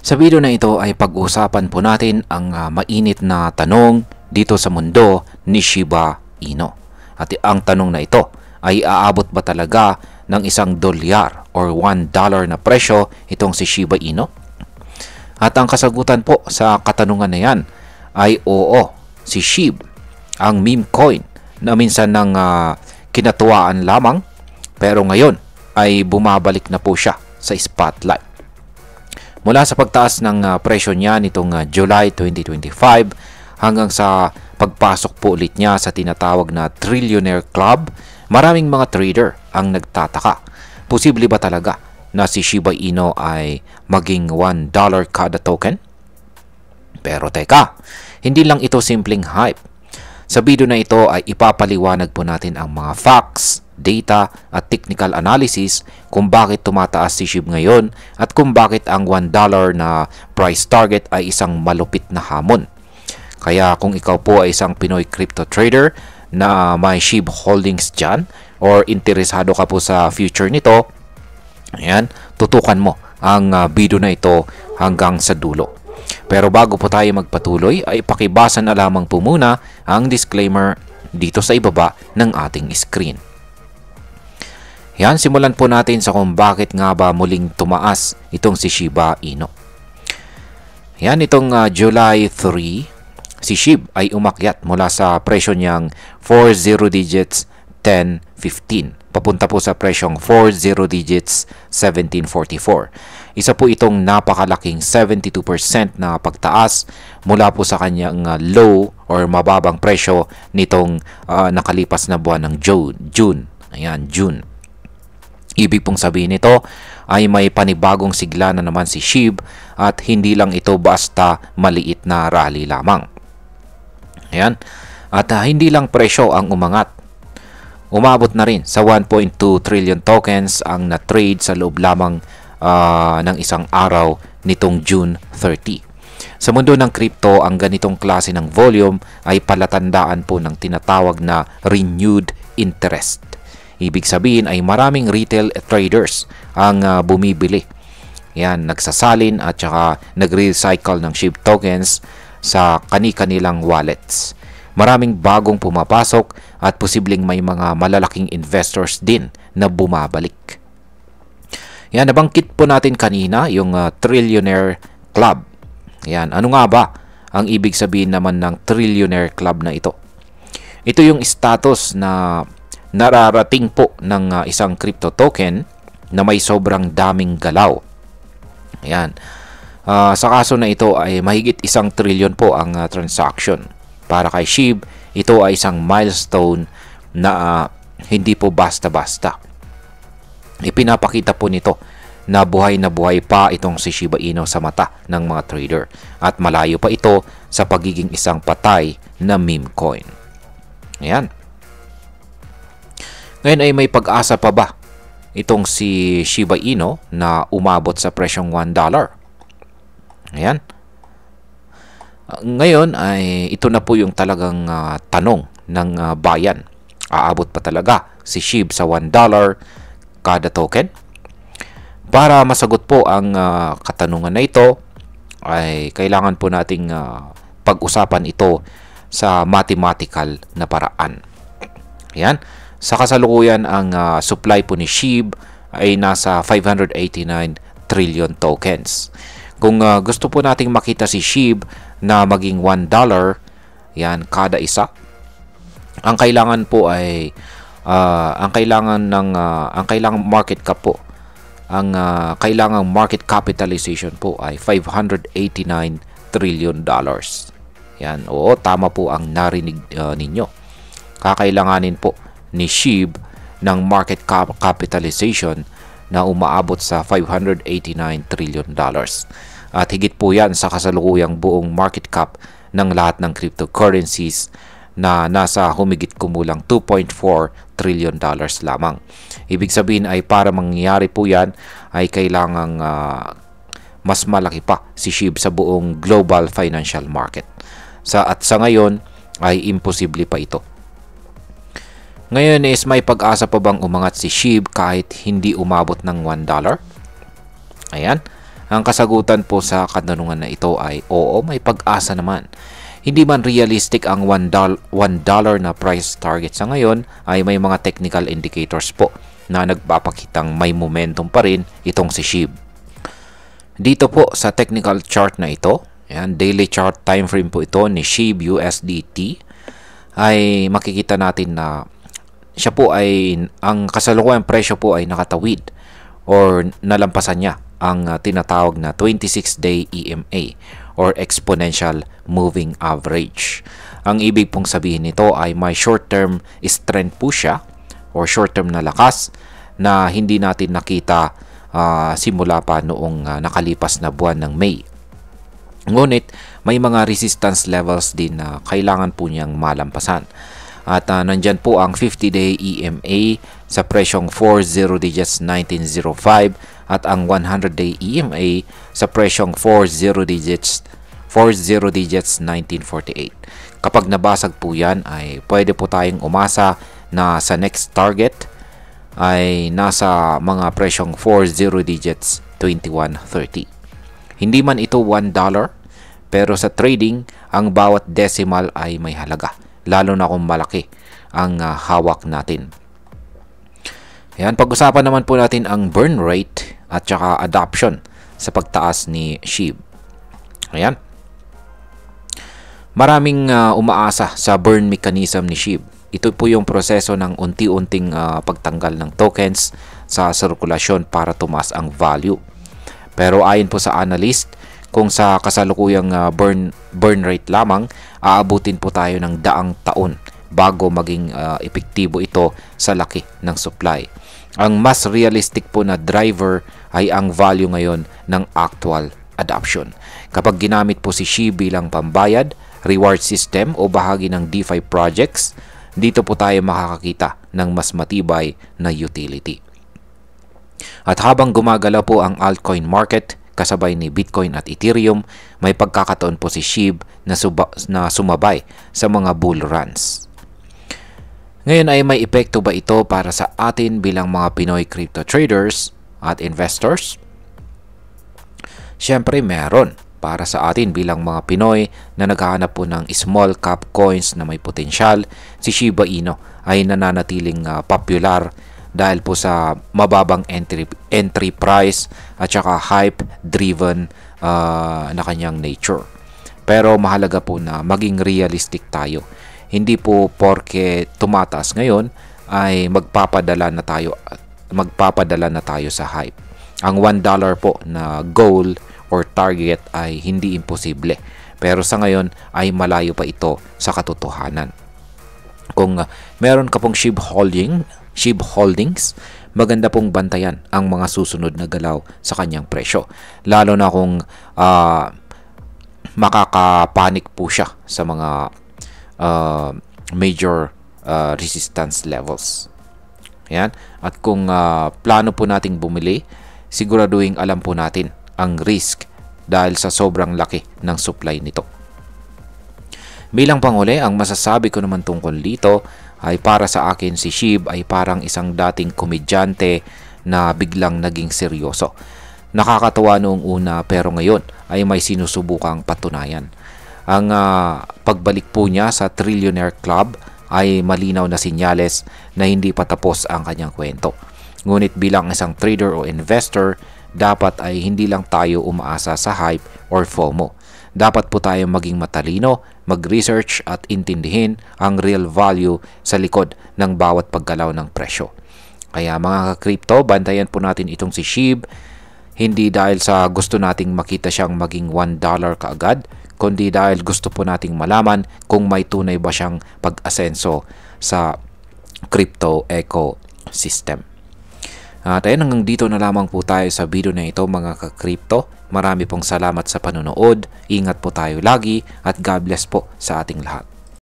Sa video na ito ay pag-uusapan po natin ang mainit na tanong dito sa mundo ni Shiba Inu. At ang tanong na ito ay aabot ba talaga ng $1 or $1 na presyo itong si Shiba Inu? At ang kasagutan po sa katanungan na yan ay oo, si SHIB, ang meme coin na minsan ng kinatuwaan lamang pero ngayon ay bumabalik na po siya sa spotlight. Mula sa pagtaas ng presyo niya nitong July 2025 hanggang sa pagpasok po ulit niya sa tinatawag na Trillionaire Club, maraming mga trader ang nagtataka. Posible ba talaga na si Shiba Inu ay maging $1 kada token? Pero teka, hindi lang ito simpleng hype. Sa video na ito ay ipapaliwanag po natin ang mga facts, data at technical analysis kung bakit tumataas si SHIB ngayon at kung bakit ang $1 na price target ay isang malupit na hamon. Kaya kung ikaw po ay isang Pinoy crypto trader na may SHIB holdings dyan or interesado ka po sa future nito, ayan, tutukan mo ang video na ito hanggang sa dulo. Pero bago po tayo magpatuloy ay pakibasa na lamang po muna ang disclaimer dito sa ibaba ng ating screen. Yan, simulan po natin sa kung bakit nga ba muling tumaas itong si Shiba Inu. Yan, itong July 3, si SHIB ay umakyat mula sa presyo niyang 40 digits 10.15 papunta po sa presyong 40 digits 17.44. Isa po itong napakalaking 72% na pagtaas mula po sa kanyang low or mababang presyo nitong nakalipas na buwan ng June. Ayan, June. Ibig pong sabihin nito ay may panibagong sigla na naman si SHIB at hindi lang ito basta maliit na rally lamang. Ayan. At hindi lang presyo ang umangat. Umabot na rin sa 1.2 trillion tokens ang na-trade sa loob lamang ng isang araw nitong June 30. Sa mundo ng crypto, ang ganitong klase ng volume ay palatandaan po ng tinatawag na renewed interest. Ibig sabihin ay maraming retail traders ang bumibili. Yan, nagsasalin at saka nag-recycle ng SHIB tokens sa kani-kanilang wallets. Maraming bagong pumapasok at posibleng may mga malalaking investors din na bumabalik. Yan, nabangkit po natin kanina yung Trillionaire Club. Yan, ano nga ba ang ibig sabihin naman ng Trillionaire Club na ito? Ito yung status na nararating po ng isang crypto token na may sobrang daming galaw. Ayan. Sa kaso na ito ay mahigit 1 trillion po ang transaction. Para kay SHIB, ito ay isang milestone na hindi po basta-basta. Ipinapakita po nito na buhay pa itong si Shiba Inu sa mata ng mga trader at malayo pa ito sa pagiging isang patay na meme coin. Ayan. Ngayon ay may pag-asa pa ba itong si Shiba Inu na umabot sa presyong $1? Ayan. Ngayon ay ito na po yung talagang tanong ng bayan. Aabot pa talaga si SHIB sa $1 kada token? Para masagot po ang katanungan na ito ay kailangan po nating pag-usapan ito sa mathematical na paraan. Ayan. Sa kasalukuyan, ang supply po ni SHIB ay nasa 589 trillion tokens. Kung gusto po nating makita si SHIB na maging $1 yan kada isa, ang kailangan po ay ang kailangang market cap po, ang kailangang market capitalization po ay $589 trillion. Yan, oo, tama po ang narinig ninyo. Kakailanganin po ni SHIB ng market capitalization na umaabot sa $589 trillion. At higit po yan sa kasalukuyang buong market cap ng lahat ng cryptocurrencies na nasa humigit kumulang $2.4 trillion lamang. Ibig sabihin ay para mangyari po yan ay kailangang mas malaki pa si SHIB sa buong global financial market. At sa ngayon ay imposible pa ito. Ngayon is may pag-asa pa bang umangat si SHIB kahit hindi umabot ng $1? Ayan. Ang kasagutan po sa katanungan na ito ay oo, may pag-asa naman. Hindi man realistic ang $1 na price target sa ngayon, ay may mga technical indicators po na nagpapakitang may momentum pa rin itong si SHIB. Dito po sa technical chart na ito, ayan, daily chart time frame po ito ni SHIB USDT, ay makikita natin na siya po ay, ang kasalukuyang presyo po ay nakatawid or nalampasan niya ang tinatawag na 26-day EMA or exponential moving average. Ang ibig pong sabihin nito ay may short-term strength po siya or short-term na lakas na hindi natin nakita simula pa noong nakalipas na buwan ng May. Ngunit may mga resistance levels din na kailangan po niyang malampasan. At nandyan po ang 50-day EMA sa presyong 40 digits 1905 at ang 100-day EMA sa presyong 40 digits 1948. Kapag nabasag po yan ay pwede po tayong umasa na sa next target ay nasa mga presyong 40 digits 2130. Hindi man ito $1, pero sa trading, ang bawat decimal ay may halaga, lalo na kung malaki ang hawak natin. Ayan, pag-usapan naman po natin ang burn rate at saka adoption sa pagtaas ni SHIB. Ayan. Maraming umaasa sa burn mechanism ni SHIB. Ito po yung proseso ng unti-unting pagtanggal ng tokens sa sirkulasyon para tumaas ang value. Pero ayon po sa analyst, kung sa kasalukuyang burn rate lamang, aabutin po tayo ng daang taon bago maging epektibo ito sa laki ng supply. Ang mas realistic po na driver ay ang value ngayon ng actual adoption. Kapag ginamit po si SHIB bilang pambayad, reward system o bahagi ng DeFi projects, dito po tayo makakakita ng mas matibay na utility. At habang gumagalaw po ang altcoin market, kasabay ni Bitcoin at Ethereum, may pagkakataon po si SHIB na sumabay sa mga bull runs. Ngayon ay may epekto ba ito para sa atin bilang mga Pinoy crypto traders at investors? Siyempre meron. Para sa atin bilang mga Pinoy na naghahanap po ng small cap coins na may potensyal, si Shiba Inu ay nananatiling popular dahil po sa mababang entry price at saka hype driven na kanyang nature. Pero mahalaga po na maging realistic tayo. Hindi po porke tumataas ngayon ay magpapadala na tayo sa hype. Ang $1 po na goal or target ay hindi imposible. Pero sa ngayon ay malayo pa ito sa katotohanan. Kung meron ka pong SHIB holdings, maganda pong bantayan ang mga susunod na galaw sa kanyang presyo. Lalo na kung makakapanik po siya sa mga major resistance levels. Ayan. At kung plano po nating bumili, siguraduhin alam po natin ang risk dahil sa sobrang laki ng supply nito. Bilang panghuli, ang masasabi ko naman tungkol dito ay para sa akin si SHIB ay parang isang dating komedyante na biglang naging seryoso. Nakakatawa noong una pero ngayon ay may sinusubukang patunayan. Ang pagbalik po niya sa Trillionaire Club ay malinaw na sinyales na hindi pa tapos ang kanyang kwento. Ngunit bilang isang trader o investor, dapat ay hindi lang tayo umaasa sa hype or FOMO. Dapat po tayo maging matalino, mag-research at intindihin ang real value sa likod ng bawat paggalaw ng presyo. Kaya mga ka-crypto, bantayan po natin itong si SHIB, hindi dahil sa gusto nating makita siyang maging $1 kaagad, kundi dahil gusto po nating malaman kung may tunay ba siyang pag-asenso sa crypto ecosystem. At ayun, hanggang dito na lamang po tayo sa video na ito mga ka-crypto. Marami pong salamat sa panonood. Ingat po tayo lagi at God bless po sa ating lahat.